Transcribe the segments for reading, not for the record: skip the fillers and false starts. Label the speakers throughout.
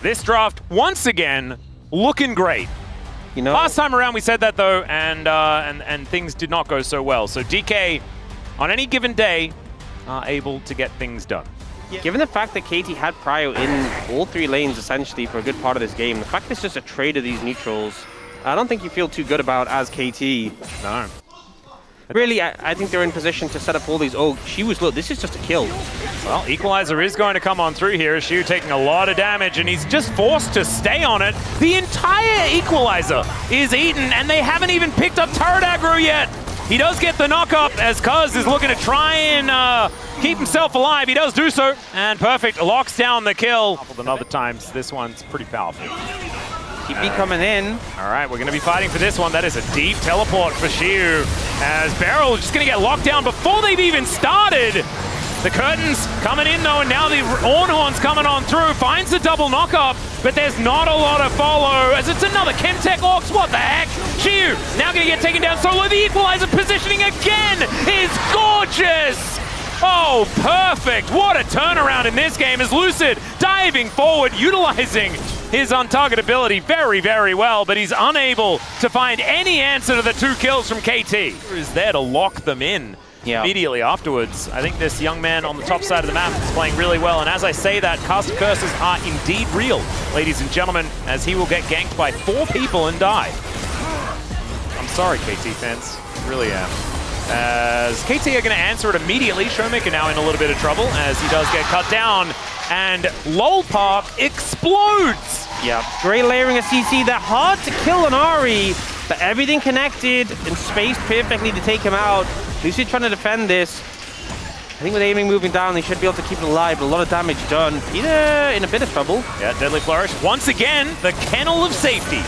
Speaker 1: This draft, once again, looking great.
Speaker 2: You know,
Speaker 1: Last time around we said that though, and things did not go so well. So DK, on any given day, are able to get things done.
Speaker 2: given the fact that KT had prio in all 3 lanes essentially for a good part of this game, the fact that it's just a trade of these neutrals, I don't think you feel too good about as KT.
Speaker 1: No.
Speaker 2: Really, I think they're in position to set up all these. Oh, look, this is just a kill.
Speaker 1: Well, Equalizer is going to come on through here. Shu taking a lot of damage, and he's just forced to stay on it. The entire Equalizer is eaten, and they haven't even picked up turret aggro yet. He does get the knock-up as Cuzz is looking to try and keep himself alive. He does do so, and perfect locks down the kill. Than other times, this one's pretty powerful.
Speaker 2: TP coming in.
Speaker 1: All right, we're going to be fighting for this one. That is a deep teleport for Shu, as Beryl is just going to get locked down before they've even started. The curtains coming in though, and now the Ornhorn's coming on through. Finds the double knock-up, but there's not a lot of follow, as it's another Chemtech Orcs. What the heck? Shu now going to get taken down solo. The Equalizer positioning again is gorgeous. Oh, perfect. What a turnaround in this game as Lucid diving forward, utilizing his untargetability very, very well, but he's unable to find any answer to the 2 kills from KT. Is there to lock them in immediately afterwards. I think this young man on the top side of the map is playing really well, and as I say that, caster curses are indeed real, ladies and gentlemen, as he will get ganked by 4 people and die. I'm sorry, KT fans. Really am. As KT are going to answer it immediately. Showmaker now in a little bit of trouble as he does get cut down, and LOL Park explodes.
Speaker 2: Yeah, great layering of CC. They're hard to kill on Ari, but everything connected and spaced perfectly to take him out. Lucid trying to defend this. I think with aiming moving down, they should be able to keep it alive, but a lot of damage done. Peter in a bit of trouble. Yeah,
Speaker 1: Deadly Flourish. Once again, the kennel of safety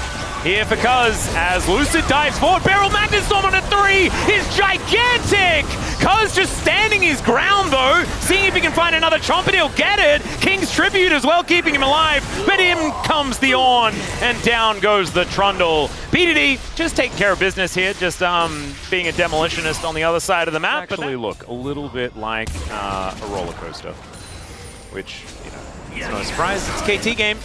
Speaker 1: here for Cuzz as Lucid dives forward. Barrel Magnet Storm on a 3 is gigantic! Cuzz just standing his ground though, seeing if he can find another chomp and he'll get it. King's Tribute as well, keeping him alive, but in comes the Ornn and down goes the Trundle. BDD just taking care of business here, just being a demolitionist on the other side of the map. Actually look a little bit like a roller coaster, which, you know, it's no surprise, it's a KT game.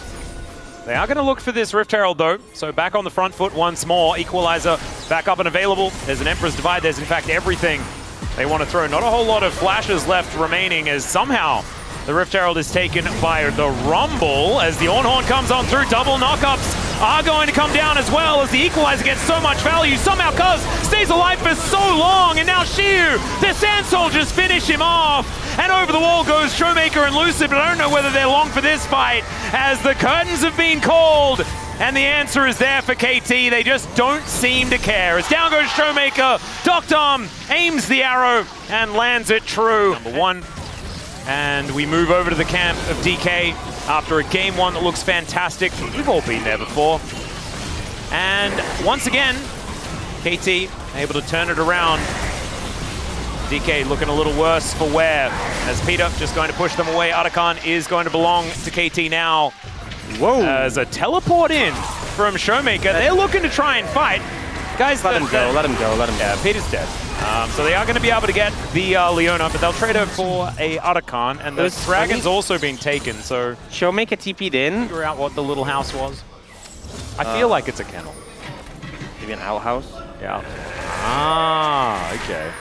Speaker 1: They are going to look for this Rift Herald though, so back on the front foot once more. Equalizer back up and available. There's an Emperor's Divide. There's in fact everything they want to throw. Not a whole lot of flashes left remaining, as somehow the Rift Herald is taken by the Rumble as the Ornhorn comes on through. Double knockups are going to come down as well as the Equalizer gets so much value. Somehow Cuzz stays alive for so long, and now Shu, the Sand Soldiers finish him off. And over the wall goes Showmaker and Lucid, but I don't know whether they're long for this fight as the curtains have been called. And the answer is there for KT. They just don't seem to care. As down goes Showmaker, Doctom aims the arrow and lands it true. Number 1. And we move over to the camp of DK after a game 1 that looks fantastic. We've all been there before. And once again, KT able to turn it around. DK looking a little worse for wear as Peter just going to push them away. Atakan is going to belong to KT now.
Speaker 2: Whoa.
Speaker 1: As a teleport in from Showmaker. They're looking to try and fight. Guys,
Speaker 2: let him go, let him go, let him go.
Speaker 1: Yeah, Peter's dead. So they are going to be able to get the Leona, but they'll trade her for a Atakan, and the Dragon's also been taken, so...
Speaker 2: Showmaker TP'd in.
Speaker 1: Figure out what the little house was. I feel like it's a kennel.
Speaker 2: Maybe an outhouse?
Speaker 1: Yeah. Ah, okay.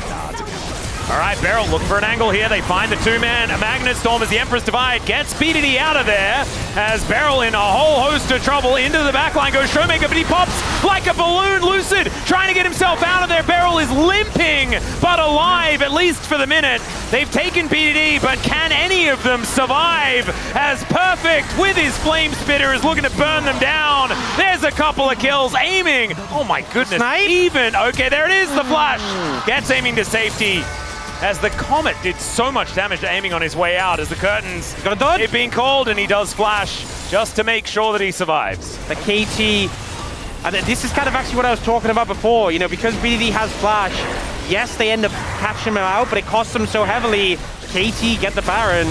Speaker 1: Nah, it's a kennel. All right, Beryl looking for an angle here. They find the 2-man. A Magnet Storm as the Emperor's Divide gets BDD out of there as Beryl in a whole host of trouble. Into the backline goes Showmaker, but he pops like a balloon. Lucid trying to get himself out of there. Beryl is limping, but alive, at least for the minute. They've taken BDD, but can any of them survive? As Perfect with his Flame Spitter is looking to burn them down. There's a couple of kills, aiming. Oh my goodness,
Speaker 2: Snipe?
Speaker 1: Even. Okay, there it is, the flash. Gets aiming to safety. As the Comet did so much damage to aiming on his way out as the curtains
Speaker 2: got a dodge.
Speaker 1: They've been called, and he does flash just to make sure that he survives.
Speaker 2: The KT, and this is kind of actually what I was talking about before, you know, because BDD has flash, yes, they end up catching him out, but it costs them so heavily. KT get the Baron.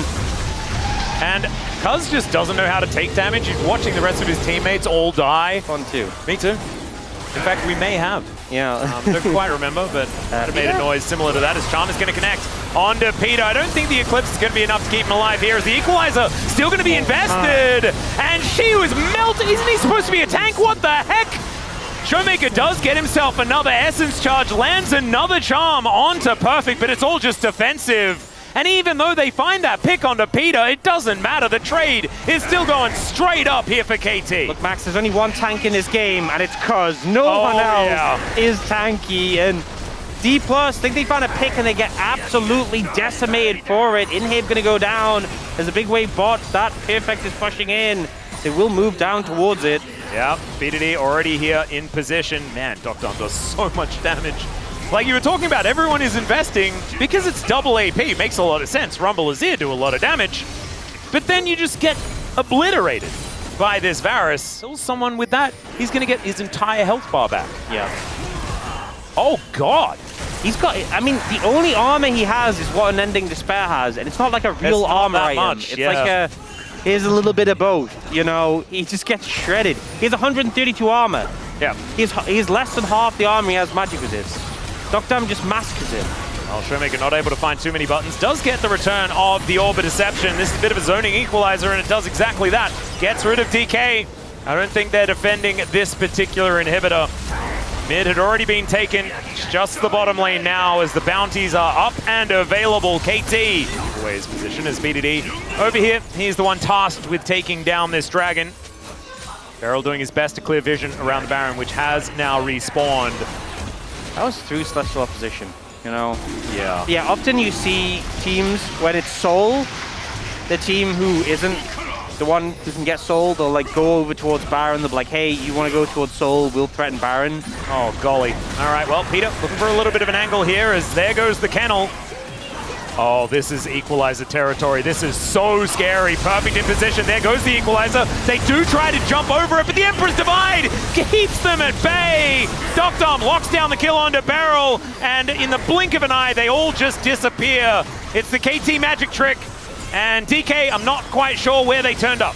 Speaker 1: And Cuzz just doesn't know how to take damage. He's watching the rest of his teammates all die.
Speaker 2: Fun too.
Speaker 1: Me too. In fact, we may have
Speaker 2: Yeah.
Speaker 1: Don't quite remember, but it made a noise similar to that as Charm is going to connect onto Peter. I don't think the Eclipse is going to be enough to keep him alive here as the Equalizer still going to be invested. And she was melted. Isn't he supposed to be a tank? What the heck? Showmaker does get himself another Essence Charge, lands another Charm onto Perfect, but it's all just defensive. And even though they find that pick onto Peter, it doesn't matter. The trade is still going straight up here for KT.
Speaker 2: Look, Max, there's only one tank in this game, and it's Cuzz. No one else is tanky. And Dplus, think they found a pick, and they get absolutely decimated for it. Inhib going to go down. There's a big wave bot. That Perfect is pushing in. They will move down towards it.
Speaker 1: Yeah, BDD already here in position. Man, Dr. does so much damage. Like you were talking about, everyone is investing because it's double AP. Makes a lot of sense. Rumble Azir do a lot of damage. But then you just get obliterated by this Varus. Still someone with that, he's going to get his entire health bar back.
Speaker 2: Yeah.
Speaker 1: Oh, God.
Speaker 2: He's got, I mean, the only armor he has is what Unending Despair has. And it's not like a real armor item. It's like a, here's a little bit of both. You know, he just gets shredded. He has 132 armor.
Speaker 1: Yeah.
Speaker 2: He's less than half the armor he has magic resist. Dr. just maskers it.
Speaker 1: Well, Showmaker not able to find too many buttons. Does get the return of the Orb of Deception. This is a bit of a zoning equalizer, and it does exactly that. Gets rid of DK. I don't think they're defending this particular inhibitor. Mid had already been taken. It's just the bottom lane now as the bounties are up and available. KT always position as BDD. Over here, he's the one tasked with taking down this dragon. Herald doing his best to clear vision around the Baron, which has now respawned.
Speaker 2: That was through Celestial Opposition, you know?
Speaker 1: Yeah.
Speaker 2: Yeah, often you see teams when it's Soul, the team who isn't the one who can get Soul, they'll like go over towards Baron, they'll be like, hey, you want to go towards Soul, we'll threaten Baron.
Speaker 1: Oh, golly. All right, well, Peter looking for a little bit of an angle here as there goes the kennel. Oh, this is Equalizer territory. This is so scary. Perfect in position. There goes the Equalizer. They do try to jump over it, but the Emperor's Divide keeps them at bay. Doctom locks down the kill onto Beryl, and in the blink of an eye, they all just disappear. It's the KT magic trick, and DK, I'm not quite sure where they turned up.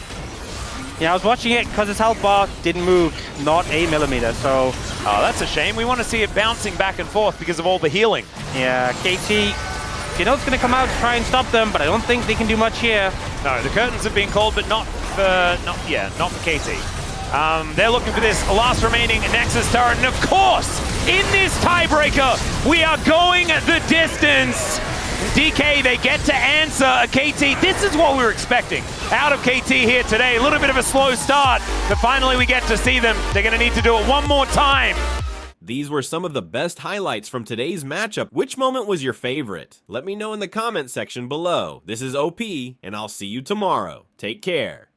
Speaker 2: Yeah, I was watching it because his health bar didn't move, not a millimeter, so...
Speaker 1: Oh, that's a shame. We want to see it bouncing back and forth because of all the healing.
Speaker 2: Yeah, KT... You know it's going to come out to try and stop them, but I don't think they can do much here.
Speaker 1: No, the curtains have been called, but not for KT. They're looking for this last remaining Nexus turret, and of course, in this tiebreaker, we are going the distance. DK, they get to answer a KT. This is what we were expecting out of KT here today. A little bit of a slow start, but finally we get to see them. They're going to need to do it one more time.
Speaker 3: These were some of the best highlights from today's matchup. Which moment was your favorite? Let me know in the comment section below. This is OP, and I'll see you tomorrow. Take care.